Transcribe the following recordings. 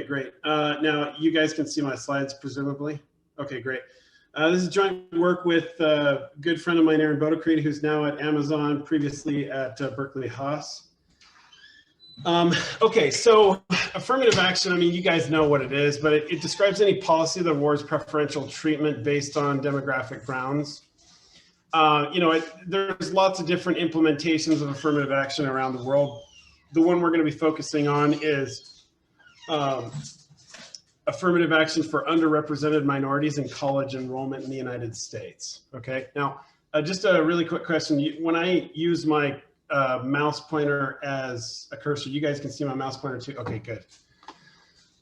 great. Now you guys can see my slides, presumably. Okay, great. This is joint work with a good friend of mine, Aaron Bodecreed, who's now at Amazon, previously at Berkeley Haas. Okay, so affirmative action, I mean, you guys know what it is, but it describes any policy that awards preferential treatment based on demographic grounds. There's lots of different implementations of affirmative action around the world. The one we're going to be focusing on is affirmative action for underrepresented minorities in college enrollment in the United States. Okay, now just a really quick question. When I use my mouse pointer as a cursor, you guys can see my mouse pointer too. Okay, good.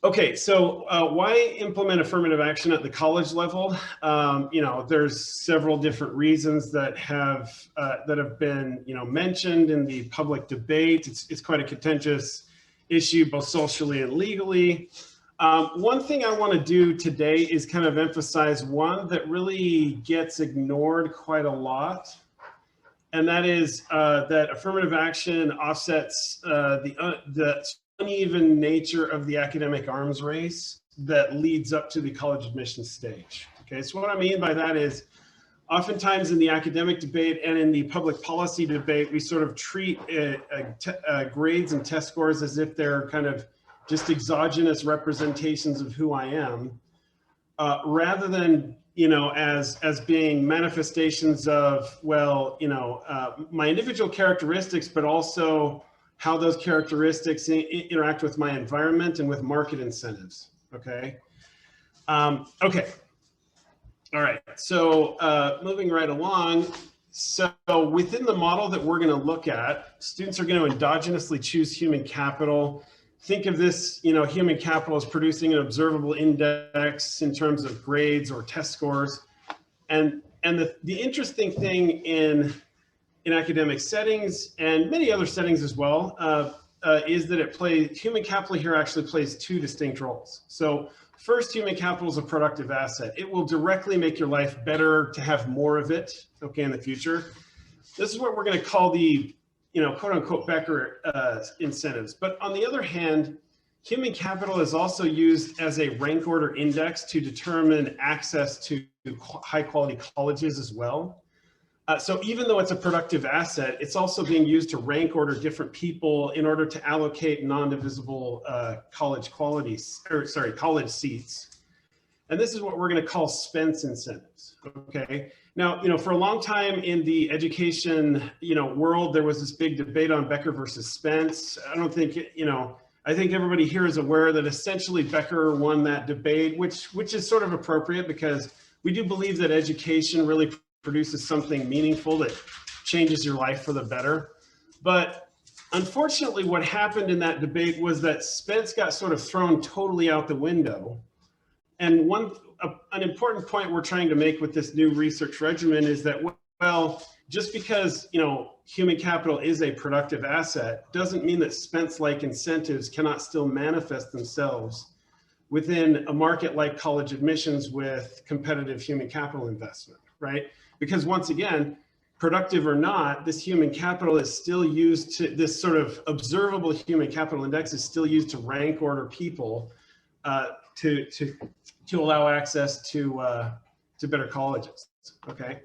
Okay, so why implement affirmative action at the college level? There's several different reasons that have been mentioned in the public debate. It's quite a contentious issue, both socially and legally. One thing I want to do today is kind of emphasize one that really gets ignored quite a lot, and that is that affirmative action offsets the uneven nature of the academic arms race that leads up to the college admission stage. Okay, so what I mean by that is oftentimes in the academic debate and in the public policy debate, we sort of treat grades and test scores as if they're kind of just exogenous representations of who I am, rather than as being manifestations of, well, my individual characteristics, but also how those characteristics interact with my environment and with market incentives. Okay. Okay. All right. So moving right along. So within the model that we're going to look at, students are going to endogenously choose human capital. Think of this, human capital as producing an observable index in terms of grades or test scores. And the interesting thing in academic settings and many other settings as well is that human capital here actually plays two distinct roles. So first, human capital is a productive asset. It will directly make your life better to have more of it, okay, in the future. This is what we're going to call the quote unquote Becker incentives. But on the other hand, human capital is also used as a rank order index to determine access to high quality colleges as well. So even though it's a productive asset, it's also being used to rank order different people in order to allocate non-divisible college seats. And this is what we're going to call Spence incentives. Okay. Now, for a long time in the education, world, there was this big debate on Becker versus Spence. I don't think, I think everybody here is aware that essentially Becker won that debate, which is sort of appropriate because we do believe that education really produces something meaningful that changes your life for the better. But unfortunately, what happened in that debate was that Spence got sort of thrown totally out the window. And an important point we're trying to make with this new research regimen is that, well, just because, human capital is a productive asset doesn't mean that Spence-like incentives cannot still manifest themselves within a market like college admissions with competitive human capital investment, right? Because once again, productive or not, this human capital is still used to, this sort of observable human capital index is still used to rank order people to allow access to better colleges. Okay,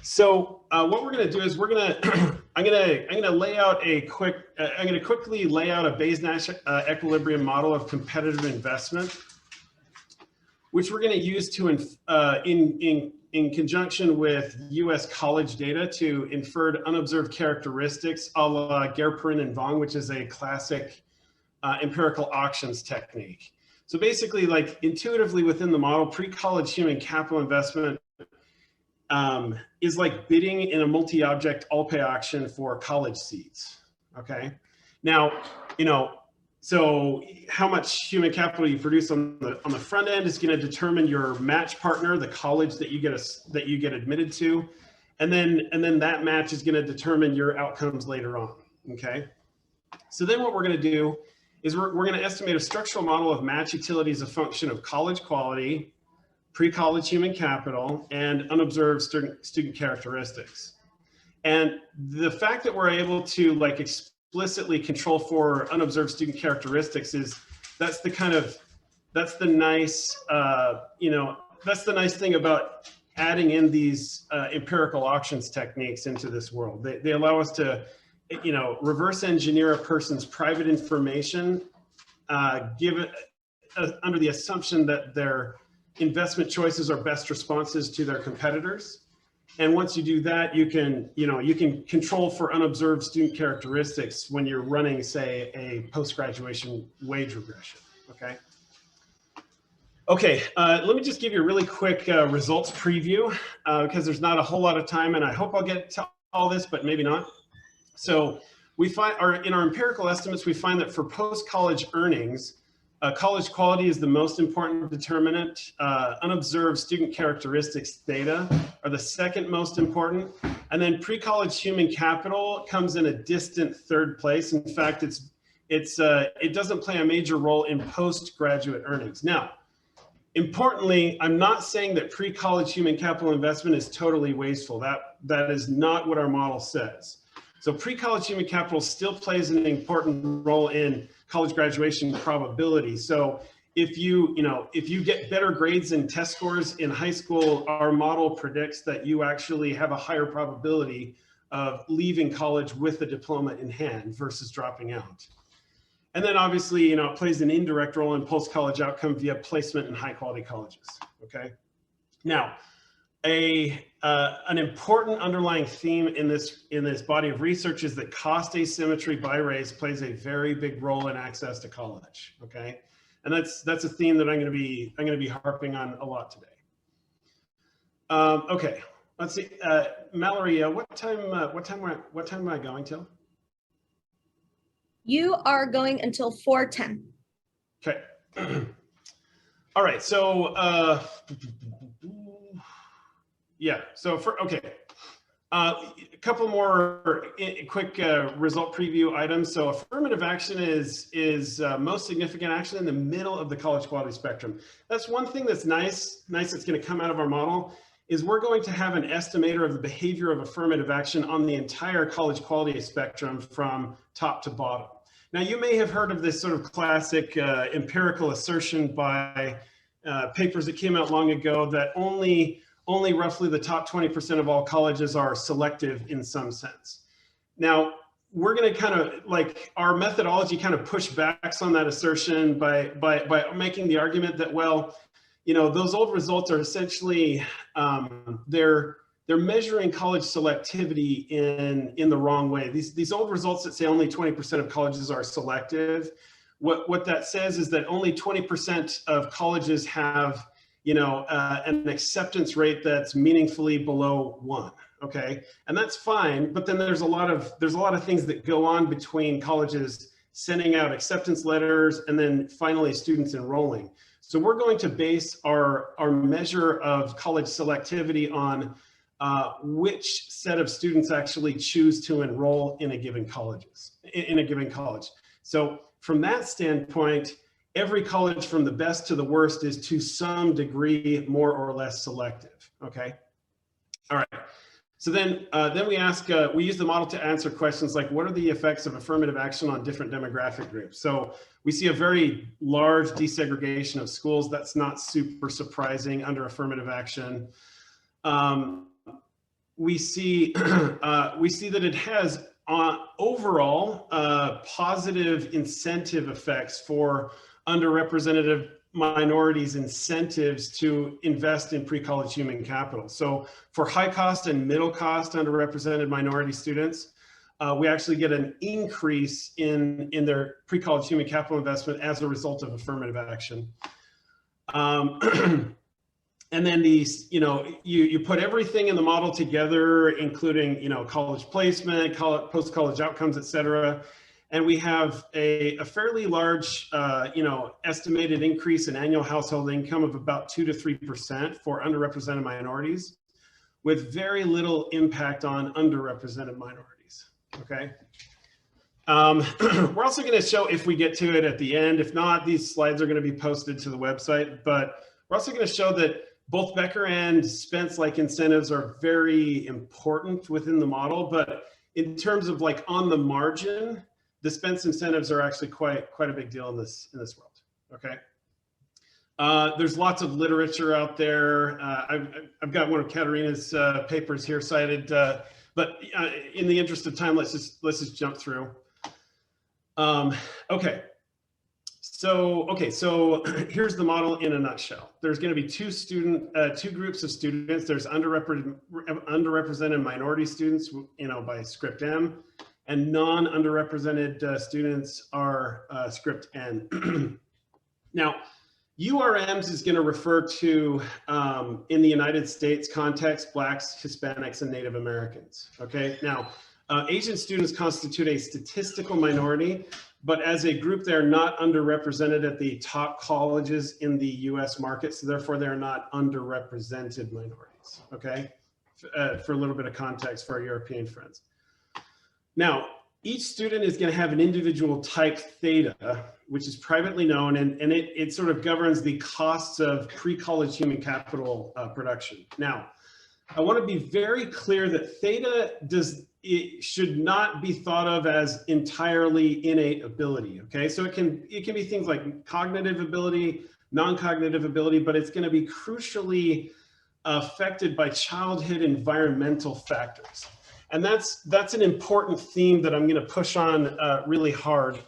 so what we're going to do is I'm going to lay out I'm going to quickly lay out a Bayes-Nash equilibrium model of competitive investment, which we're going to use to in conjunction with U.S. college data to infer unobserved characteristics a la Gerperin and Vong, which is a classic empirical auctions technique. So basically, like intuitively within the model, pre-college human capital investment is like bidding in a multi-object all-pay auction for college seats. Okay, now so how much human capital you produce on the front end is going to determine your match partner, the college that you get admitted to, and then that match is going to determine your outcomes later on. Okay, so then what we're going to do is we're going to estimate a structural model of match utility as a function of college quality, pre-college human capital, and unobserved student characteristics. And the fact that we're able to explicitly control for unobserved student characteristics that's the kind of that's the nice, that's the nice thing about adding in these empirical auctions techniques into this world. They allow us to, reverse engineer a person's private information, give it under the assumption that their investment choices are best responses to their competitors. And once you do that, you can control for unobserved student characteristics when you're running, say, a post-graduation wage regression, okay? Okay, let me just give you a really quick results preview because there's not a whole lot of time, and I hope I'll get to all this, but maybe not. So we find, in our empirical estimates, we find that for post-college earnings, college quality is the most important determinant. Unobserved student characteristics data are the second most important. And then pre-college human capital comes in a distant third place. In fact, it doesn't play a major role in postgraduate earnings. Now, importantly, I'm not saying that pre-college human capital investment is totally wasteful. That is not what our model says. So pre-college human capital still plays an important role in college graduation probability. So if you get better grades and test scores in high school, our model predicts that you actually have a higher probability of leaving college with a diploma in hand versus dropping out. And then obviously, it plays an indirect role in post-college outcome via placement in high-quality colleges, okay? Now, an important underlying theme in this body of research is that cost asymmetry by race plays a very big role in access to college, okay? And that's a theme that I'm going to be harping on a lot today. Okay, let's see, Mallory, what time am I going till? You are going until 4:10. Okay. All right. So, yeah. So a couple more quick result preview items. So, affirmative action is most significant action in the middle of the college quality spectrum. That's one thing that's nice that's going to come out of our model. Is we're going to have an estimator of the behavior of affirmative action on the entire college quality spectrum from top to bottom. Now, you may have heard of this sort of classic empirical assertion by papers that came out long ago that only roughly the top 20% of all colleges are selective in some sense. Now, we're going to kind of, like, our methodology kind of push backs on that assertion by making the argument that, well, those old results are essentially, they're measuring college selectivity in the wrong way. These old results that say only 20% of colleges are selective, what that says is that only 20% of colleges have, an acceptance rate that's meaningfully below 1. Okay, and that's fine. But then there's a lot of things that go on between colleges sending out acceptance letters and then finally students enrolling. So we're going to base our measure of college selectivity on which set of students actually choose to enroll in a given college. So from that standpoint, every college from the best to the worst is to some degree more or less selective. Okay. All right. So then we use the model to answer questions like, what are the effects of affirmative action on different demographic groups? So we see a very large desegregation of schools. That's not super surprising under affirmative action. We see that it has overall positive incentive effects for underrepresented minorities' incentives to invest in pre-college human capital. So for high cost and middle cost underrepresented minority students, we actually get an increase in their pre-college human capital investment as a result of affirmative action. And then these, you put everything in the model together, including, college placement, post-college outcomes, et cetera. And we have a fairly large, estimated increase in annual household income of about 2 to 3% for underrepresented minorities, with very little impact on underrepresented minorities. Okay. We're also going to show, if we get to it at the end, if not, these slides are going to be posted to the website, but we're also going to show that both Becker and Spence-like incentives are very important within the model, but in terms of like on the margin, the Spence incentives are actually quite a big deal in this world. Okay. There's lots of literature out there. I've got one of Katerina's papers here cited, but in the interest of time, let's just jump through. Okay. So here's the model in a nutshell. There's going to be two groups of students. There's underrepresented minority students, by script M, and non-underrepresented students are script N. Now, URMs is going to refer to, in the United States context, Blacks, Hispanics, and Native Americans. Okay. Now, Asian students constitute a statistical minority, but as a group, they're not underrepresented at the top colleges in the US market. So therefore, they're not underrepresented minorities. Okay. For a little bit of context for our European friends. Now, each student is going to have an individual type theta, which is privately known, and it sort of governs the costs of pre-college human capital production. Now, I want to be very clear that theta should not be thought of as entirely innate ability. Okay, so it can be things like cognitive ability, non-cognitive ability, but it's going to be crucially affected by childhood environmental factors. And that's an important theme that I'm going to push on really hard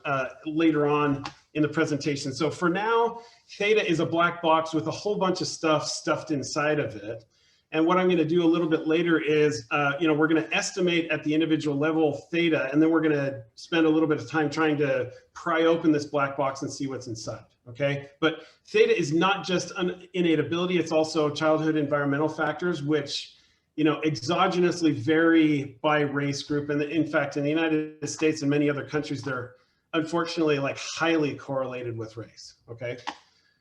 later on in the presentation. So for now, theta is a black box with a whole bunch of stuff stuffed inside of it. And what I'm going to do a little bit later is, we're going to estimate at the individual level theta, and then we're going to spend a little bit of time trying to pry open this black box and see what's inside. Okay, but theta is not just innate ability; it's also childhood environmental factors, which exogenously vary by race group. And in fact, in the United States and many other countries, they're unfortunately like highly correlated with race. Okay.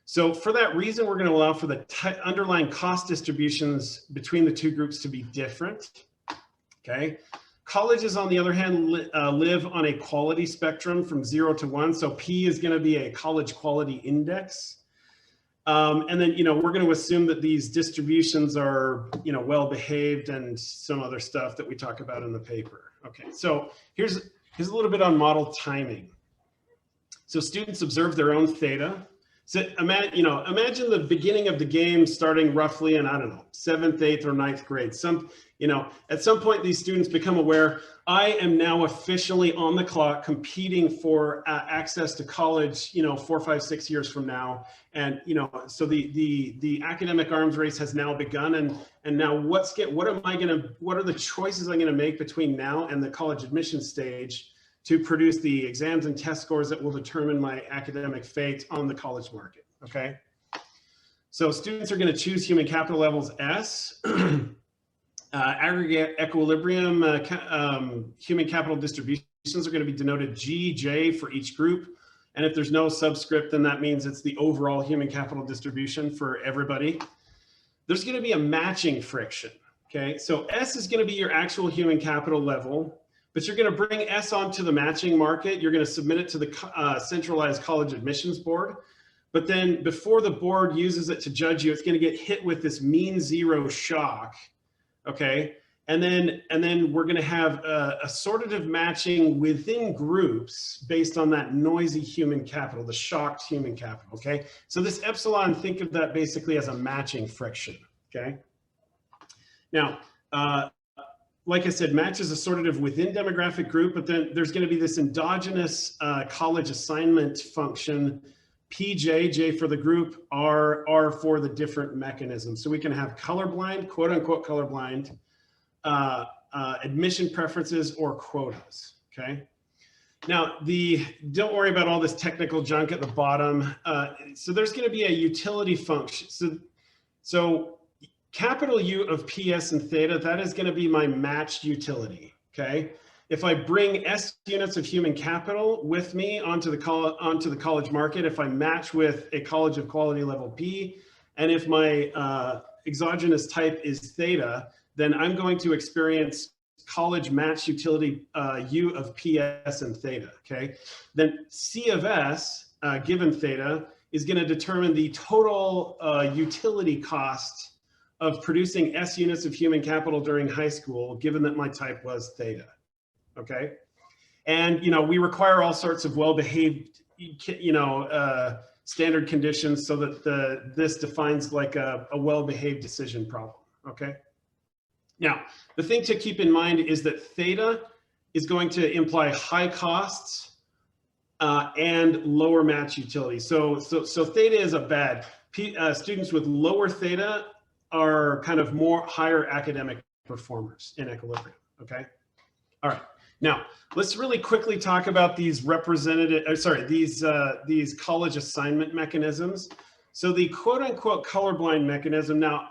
So for that reason, we're going to allow for the underlying cost distributions between the two groups to be different. Okay. Colleges, on the other hand, live on a quality spectrum from 0 to 1. So P is going to be a college quality index. And then, we're going to assume that these distributions are, well behaved and some other stuff that we talk about in the paper. Okay, so here's a little bit on model timing. So students observe their own theta. So imagine the beginning of the game starting roughly in, I don't know, 7th, 8th, or 9th grade. At some point, these students become aware, I am now officially on the clock competing for access to college, 4, 5, 6 years from now. And, so the academic arms race has now begun. And now what are the choices I'm going to make between now and the college admission stage to produce the exams and test scores that will determine my academic fate on the college market. Okay. So students are going to choose human capital levels S. Aggregate equilibrium human capital distributions are going to be denoted G, J for each group. And if there's no subscript, then that means it's the overall human capital distribution for everybody. There's going to be a matching friction. Okay, so S is going to be your actual human capital level, but you're going to bring S onto the matching market. You're going to submit it to the centralized college admissions board. But then before the board uses it to judge you, it's going to get hit with this mean zero shock. Okay, and then we're going to have a assortative matching within groups based on that noisy human capital, the shocked human capital. Okay, so this epsilon, think of that basically as a matching friction. Okay, now like I said, match is assortative within demographic group, but then there's going to be this endogenous college assignment function. PJ, J for the group, R for the different mechanisms. So we can have colorblind, quote unquote colorblind, admission preferences, or quotas. Okay. Now don't worry about all this technical junk at the bottom. So there's going to be a utility function. So capital U of PS and theta, that is going to be my matched utility. Okay. If I bring S units of human capital with me onto the college market, if I match with a college of quality level P, and if my exogenous type is theta, then I'm going to experience college match utility U of PS and theta, okay? Then C of S, given theta, is going to determine the total utility cost of producing S units of human capital during high school, given that my type was theta. Okay, and we require all sorts of well-behaved, standard conditions so that this defines like a well-behaved decision problem, okay? Now, the thing to keep in mind is that theta is going to imply high costs and lower match utility. So theta is a bad. Students with lower theta are kind of more higher academic performers in equilibrium, okay? All right, now let's really quickly talk about these these college assignment mechanisms. So the quote unquote colorblind mechanism, now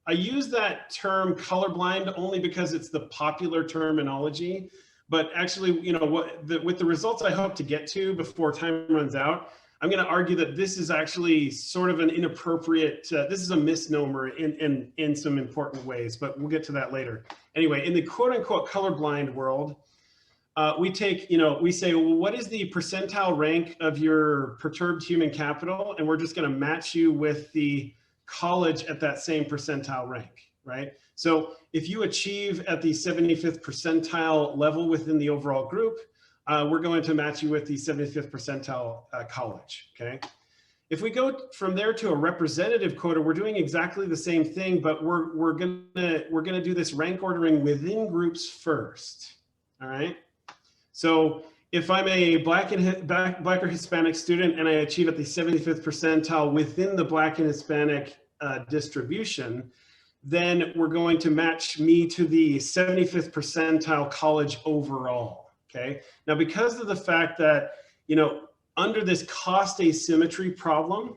I use that term colorblind only because it's the popular terminology, but actually, you know, with the results I hope to get to before time runs out, I'm going to argue that this is actually sort of an inappropriate, this is a misnomer in some important ways, but we'll get to that later. Anyway, in the quote unquote colorblind world, we take, you know, we say, well, what is the percentile rank of your perturbed human capital? And we're just going to match you with the college at that same percentile rank, right? So if you achieve at the 75th percentile level within the overall group, we're going to match you with the 75th percentile college, okay? If we go from there to a representative quota, we're doing exactly the same thing, but we're gonna do this rank ordering within groups first, all right? So if I'm a Black or Hispanic student and I achieve at the 75th percentile within the Black and Hispanic distribution, then we're going to match me to the 75th percentile college overall. Okay. Now, because of the fact that, you know, under this cost asymmetry problem,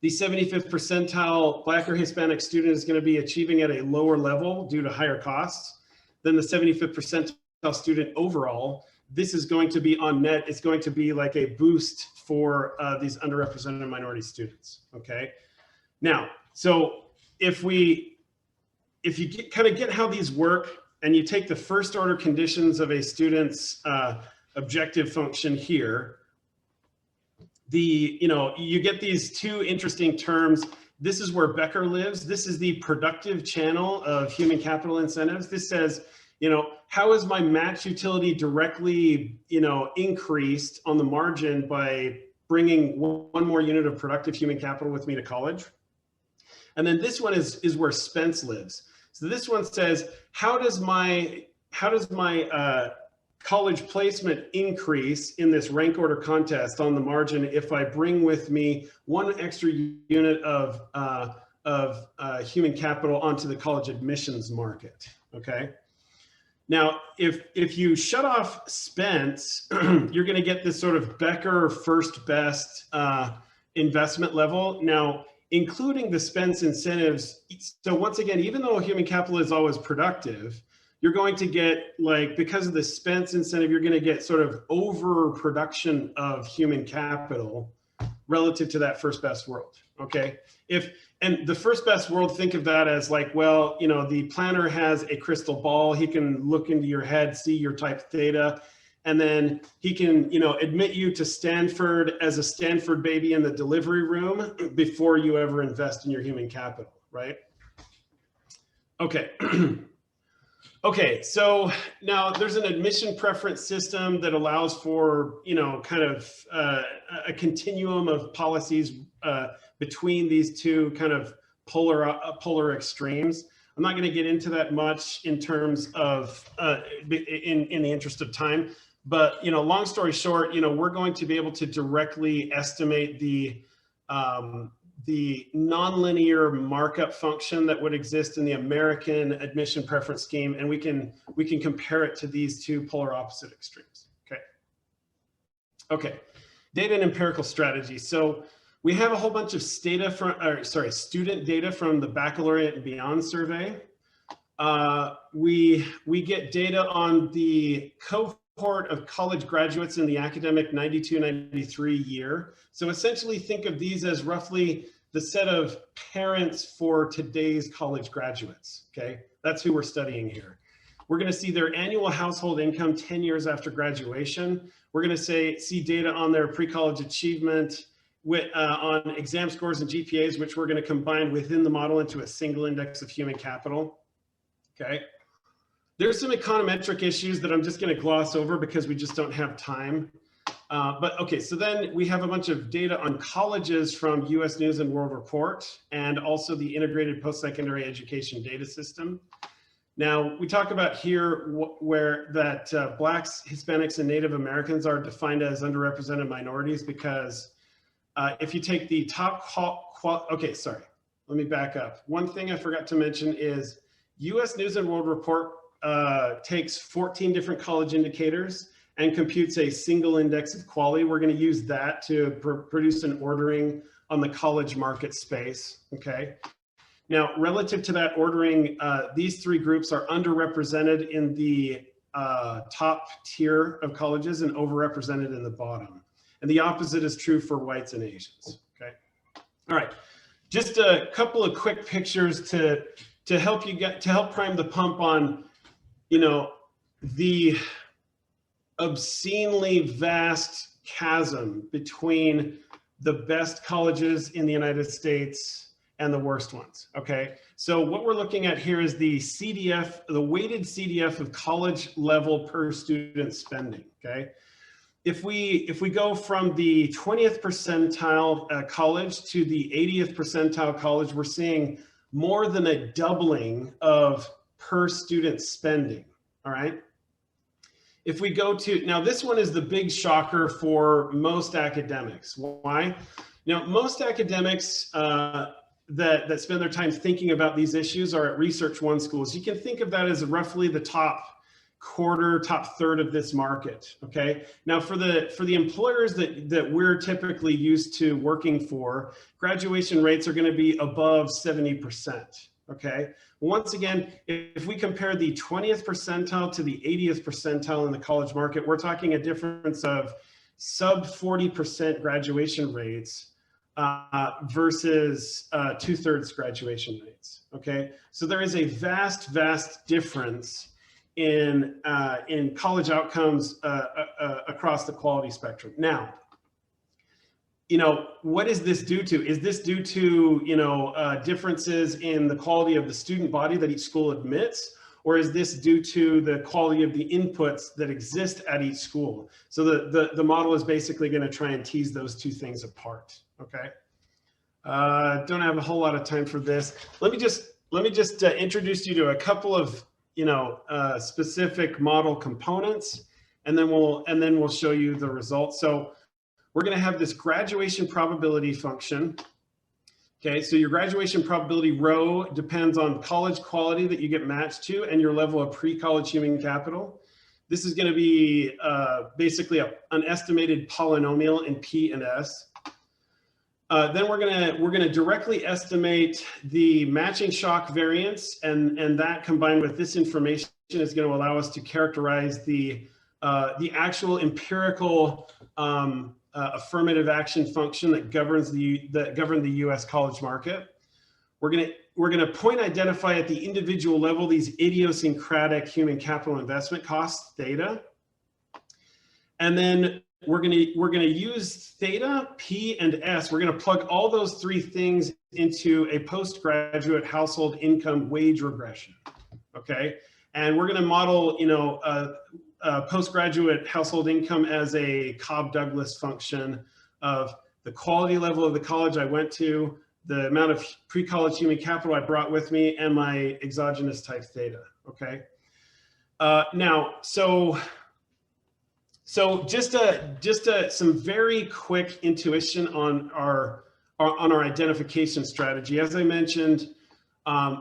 the 75th percentile Black or Hispanic student is going to be achieving at a lower level due to higher costs than the 75th percentile student overall. This is going to be on net. It's going to be like a boost for these underrepresented minority students. Okay. Now, so if you kind of get how these work, and you take the first order conditions of a student's objective function here, you get these two interesting terms. This is where Becker lives. This is the productive channel of human capital incentives. This says, you know, how is my match utility directly, you know, increased on the margin by bringing one more unit of productive human capital with me to college? And then this one is where Spence lives. So this one says, how does my college placement increase in this rank order contest on the margin if I bring with me one extra unit of human capital onto the college admissions market? Okay. Now, if you shut off Spence, you're going to get this sort of Becker first best investment level. Now, including the Spence incentives. So once again, even though human capital is always productive, you're going to get, like, because of the Spence incentive, you're going to get sort of overproduction of human capital relative to that first best world, okay? And the first best world, think of that as like, well, you know, the planner has a crystal ball. He can look into your head, see your type theta, and then he can, you know, admit you to Stanford as a Stanford baby in the delivery room before you ever invest in your human capital, right? Okay. Okay, so now there's an admission preference system that allows for, you know, kind of a continuum of policies between these two kind of polar extremes. I'm not going to get into that much in terms of in the interest of time. But, you know, long story short, you know, we're going to be able to directly estimate the nonlinear markup function that would exist in the American admission preference scheme, and we can compare it to these two polar opposite extremes. Okay. Okay. Data and empirical strategy. So we have a whole bunch of student data from the baccalaureate and beyond survey. We get data on the cohort of college graduates in the academic 92-93 year. So essentially think of these as roughly the set of parents for today's college graduates, okay? That's who we're studying here. We're gonna see their annual household income 10 years after graduation. We're gonna see data on their pre-college achievement on exam scores and GPAs, which we're gonna combine within the model into a single index of human capital, okay? There's some econometric issues that I'm just going to gloss over because we just don't have time. But okay, so then we have a bunch of data on colleges from US News and World Report, and also the Integrated Post-Secondary Education Data System. Now, we talk about here where that Blacks, Hispanics, and Native Americans are defined as underrepresented minorities because if you take the top, okay, sorry, let me back up. One thing I forgot to mention is US News and World Report takes 14 different college indicators and computes a single index of quality. We're going to use that to produce an ordering on the college market space, okay? Now, relative to that ordering, these three groups are underrepresented in the top tier of colleges and overrepresented in the bottom. And the opposite is true for whites and Asians, okay? All right, just a couple of quick pictures to help prime the pump on, you know, the obscenely vast chasm between the best colleges in the United States and the worst ones, okay? So what we're looking at here is the CDF, the weighted CDF of college level per student spending, okay? If we go from the 20th percentile college to the 80th percentile college, we're seeing more than a doubling of per student spending, all right? If we go to, now this one is the big shocker for most academics. Why? Now, most academics that spend their time thinking about these issues are at Research One schools. You can think of that as roughly the top quarter, top third of this market, okay? Now for the employers that we're typically used to working for, graduation rates are gonna be above 70%, okay? Once again, if we compare the 20th percentile to the 80th percentile in the college market, we're talking a difference of sub 40% graduation rates versus 2/3 graduation rates, okay? So there is a vast, vast difference in college outcomes across the quality spectrum. Now, you know, what is this due to? Is this due to, you know, differences in the quality of the student body that each school admits? Or is this due to the quality of the inputs that exist at each school? So the model is basically going to try and tease those two things apart, okay? Don't have a whole lot of time for this. Let me just introduce you to a couple of, you know, specific model components, and then we'll show you the results. So we're going to have this graduation probability function. Okay, so your graduation probability rho depends on college quality that you get matched to and your level of pre-college human capital. This is going to be basically an estimated polynomial in P and S. Then we're gonna directly estimate the matching shock variance, and that combined with this information is going to allow us to characterize the actual empirical affirmative action function that governed the U.S. college market. We're gonna point identify at the individual level these idiosyncratic human capital investment costs, theta, and then we're gonna use theta, P, and S. We're gonna plug all those three things into a postgraduate household income wage regression. Okay, and we're gonna model, you know, postgraduate household income as a Cobb-Douglas function of the quality level of the college I went to, the amount of pre-college human capital I brought with me, and my exogenous type theta. Okay. Now, so just some very quick intuition on our identification strategy. As I mentioned,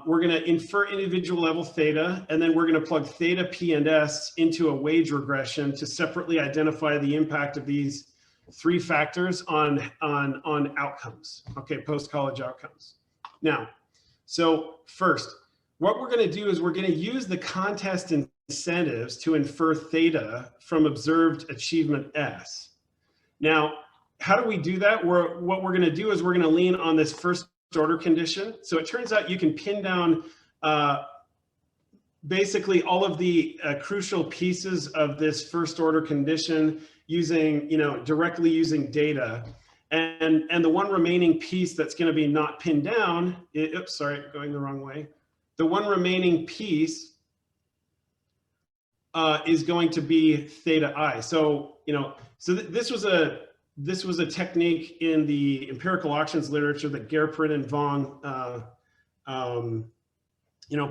we're going to infer individual level theta, and then we're going to plug theta, P, and S into a wage regression to separately identify the impact of these three factors on outcomes, okay, post-college outcomes. Now, so first, what we're going to do is we're going to use the contest incentives to infer theta from observed achievement S. Now, how do we do that? What we're going to do is we're going to lean on this first order condition. So it turns out you can pin down basically all of the crucial pieces of this first order condition using, you know, directly using data. And the one remaining piece that's going to be not pinned down, oops, sorry, going the wrong way. The one remaining piece is going to be theta I. So, this was a technique in the empirical auctions literature that Gerprin and Vong,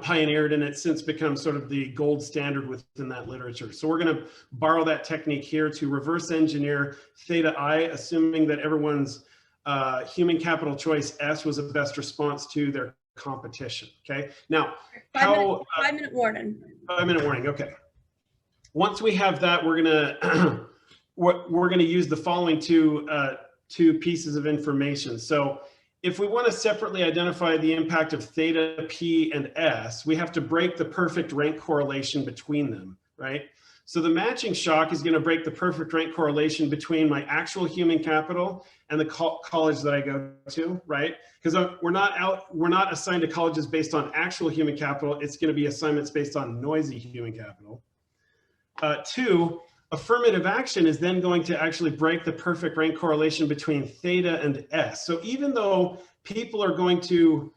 pioneered, and it's since become sort of the gold standard within that literature. So we're going to borrow that technique here to reverse engineer theta I, assuming that everyone's human capital choice S was the best response to their competition. Okay. Now, 5-minute warning. 5-minute warning. Okay. Once we have that, we're gonna use the following two pieces of information. So if we want to separately identify the impact of theta, P, and S, we have to break the perfect rank correlation between them, right? So the matching shock is going to break the perfect rank correlation between my actual human capital and the college that I go to, right? Because we're not assigned to colleges based on actual human capital. It's going to be assignments based on noisy human capital. 2, affirmative action is then going to actually break the perfect rank correlation between theta and S. So even though people are going to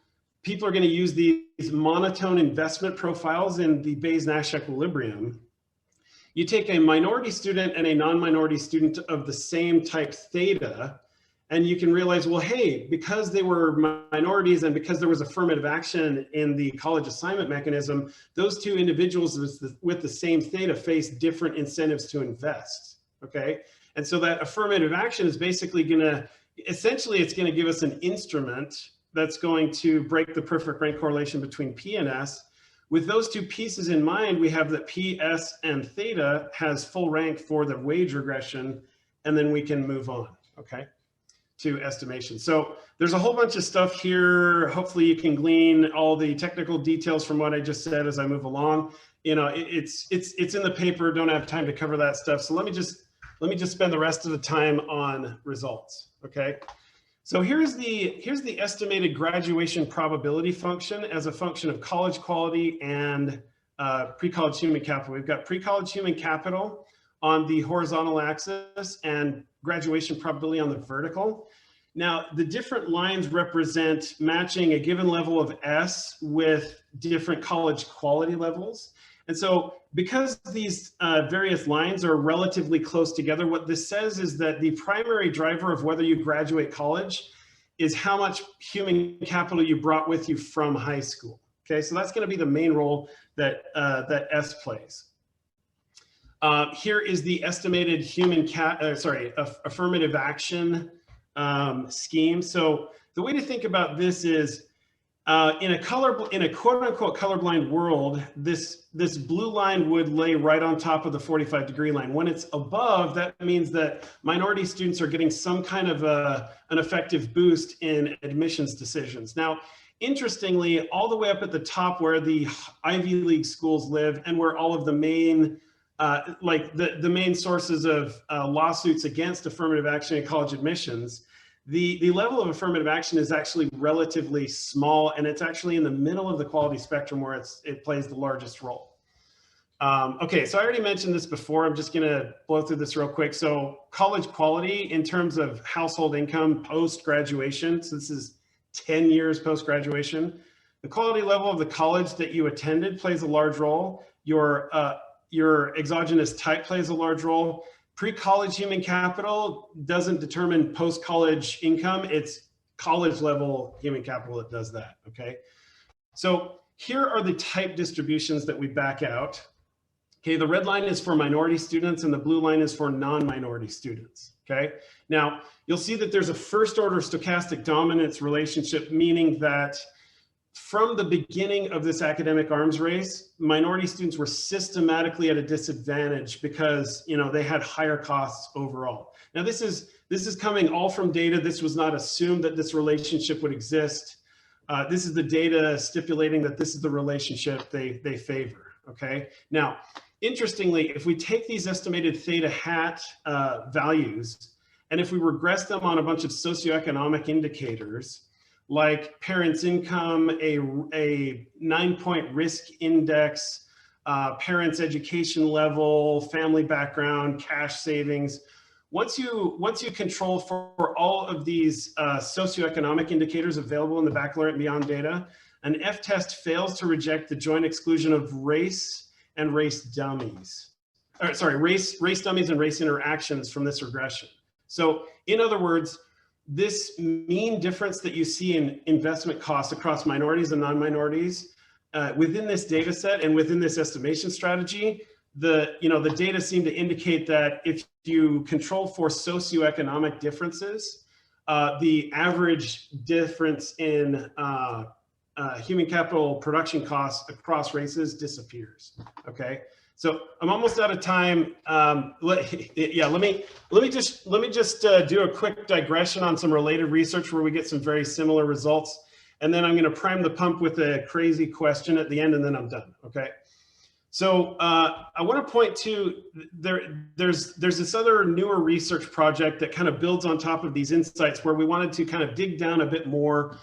use these monotone investment profiles in the Bayes-Nash equilibrium, you take a minority student and a non-minority student of the same type theta, and you can realize, well, hey, because they were minorities and because there was affirmative action in the college assignment mechanism, those two individuals with the same theta face different incentives to invest, okay? And so that affirmative action is basically essentially it's gonna give us an instrument that's going to break the perfect rank correlation between P and S. With those two pieces in mind, we have that P, S, and theta has full rank for the wage regression, and then we can move on, okay, to estimation. So there's a whole bunch of stuff here. Hopefully you can glean all the technical details from what I just said as I move along. It's in the paper, don't have time to cover that stuff. So let me just spend the rest of the time on results, okay? So here's the estimated graduation probability function as a function of college quality and pre-college human capital. We've got pre-college human capital on the horizontal axis and graduation probability on the vertical. Now, the different lines represent matching a given level of S with different college quality levels. And so because these various lines are relatively close together, what this says is that the primary driver of whether you graduate college is how much human capital you brought with you from high school. Okay, so that's going to be the main role that that S plays. Here is the estimated affirmative action scheme. So the way to think about this is in a quote-unquote colorblind world, this blue line would lay right on top of the 45-degree line. When it's above, that means that minority students are getting some kind of an effective boost in admissions decisions. Now, interestingly, all the way up at the top where the Ivy League schools live and where all of the main the main sources of lawsuits against affirmative action in college admissions, the level of affirmative action is actually relatively small, and it's actually in the middle of the quality spectrum where it plays the largest role. Okay, so I already mentioned this before. I'm just gonna blow through this real quick. So college quality in terms of household income post-graduation, so this is 10 years post-graduation, the quality level of the college that you attended plays a large role. Your exogenous type plays a large role. Pre-college human capital doesn't determine post-college income. It's college level human capital that does that, okay? So here are the type distributions that we back out. Okay, the red line is for minority students and the blue line is for non-minority students, okay? Now, you'll see that there's a first order stochastic dominance relationship, meaning that from the beginning of this academic arms race, minority students were systematically at a disadvantage because they had higher costs overall. Now this is coming all from data. This was not assumed that this relationship would exist. This is the data stipulating that this is the relationship they favor. Okay. Now, interestingly, if we take these estimated theta hat values and if we regress them on a bunch of socioeconomic indicators, like parents' income, a 9-point risk index, parents' education level, family background, cash savings. Once you control for all of these socioeconomic indicators available in the baccalaureate and beyond data, an F-test fails to reject the joint exclusion of race and race dummies. Race dummies and race interactions from this regression. So in other words, this mean difference that you see in investment costs across minorities and non-minorities within this data set and within this estimation strategy, the data seem to indicate that if you control for socioeconomic differences, the average difference in human capital production costs across races disappears. Okay, so I'm almost out of time. Let me just do a quick digression on some related research where we get some very similar results, and then I'm going to prime the pump with a crazy question at the end, and then I'm done. Okay. So I want to point to there's this other newer research project that kind of builds on top of these insights, where we wanted to kind of dig down a bit more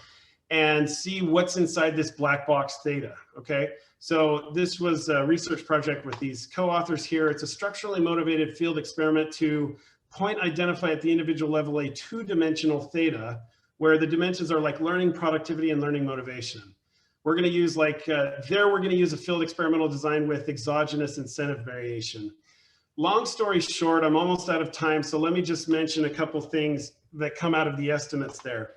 and see what's inside this black box theta. Okay, so this was a research project with these co-authors here. It's a structurally motivated field experiment to point identify at the individual level a two-dimensional theta, where the dimensions are like learning productivity and learning motivation. We're going to use we're going to use a field experimental design with exogenous incentive variation. Long story short, I'm almost out of time, so let me just mention a couple things that come out of the estimates there.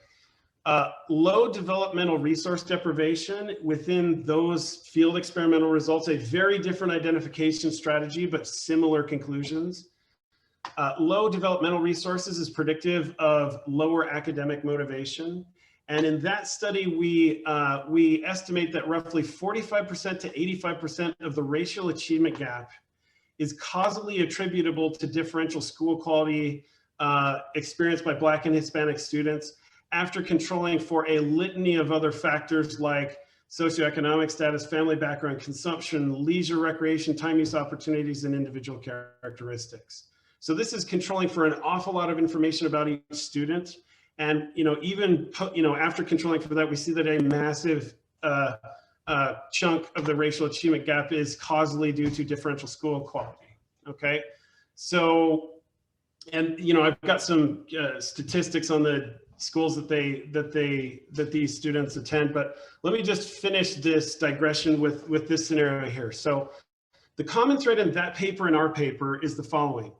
Low developmental resource deprivation within those field experimental results, a very different identification strategy, but similar conclusions. Low developmental resources is predictive of lower academic motivation. And in that study, we estimate that roughly 45% to 85% of the racial achievement gap is causally attributable to differential school quality experienced by Black and Hispanic students, after controlling for a litany of other factors like socioeconomic status, family background, consumption, leisure, recreation, time use opportunities, and individual characteristics. So this is controlling for an awful lot of information about each student. And even after controlling for that, we see that a massive chunk of the racial achievement gap is causally due to differential school quality. Okay, so, and I've got some statistics on the schools that these students attend, but let me just finish this digression with this scenario here. So the common thread in that paper and our paper is the following.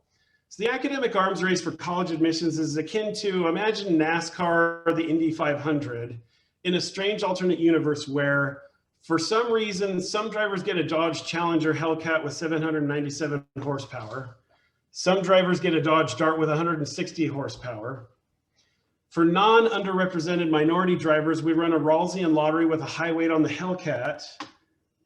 So the academic arms race for college admissions is akin to, imagine NASCAR or the Indy 500 in a strange alternate universe where, for some reason, some drivers get a Dodge Challenger Hellcat with 797 horsepower. Some drivers get a Dodge Dart with 160 horsepower. For non-underrepresented minority drivers, we run a Rawlsian lottery with a high weight on the Hellcat.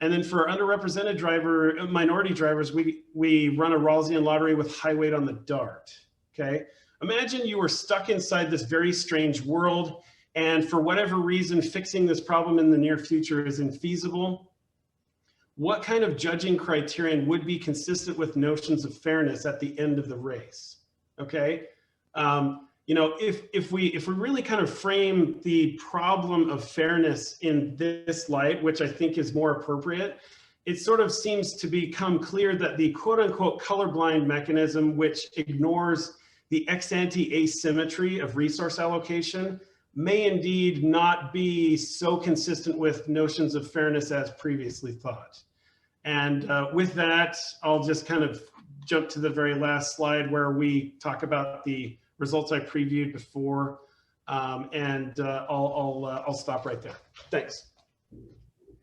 And then for underrepresented minority drivers, we run a Rawlsian lottery with high weight on the Dart. Okay, imagine you were stuck inside this very strange world, and for whatever reason, fixing this problem in the near future is infeasible. What kind of judging criterion would be consistent with notions of fairness at the end of the race? Okay, if we really kind of frame the problem of fairness in this light, which I think is more appropriate, it sort of seems to become clear that the quote unquote colorblind mechanism, which ignores the ex-ante asymmetry of resource allocation, may indeed not be so consistent with notions of fairness as previously thought. And with that, I'll just kind of jump to the very last slide where we talk about the results I previewed before, and I'll stop right there. Thanks.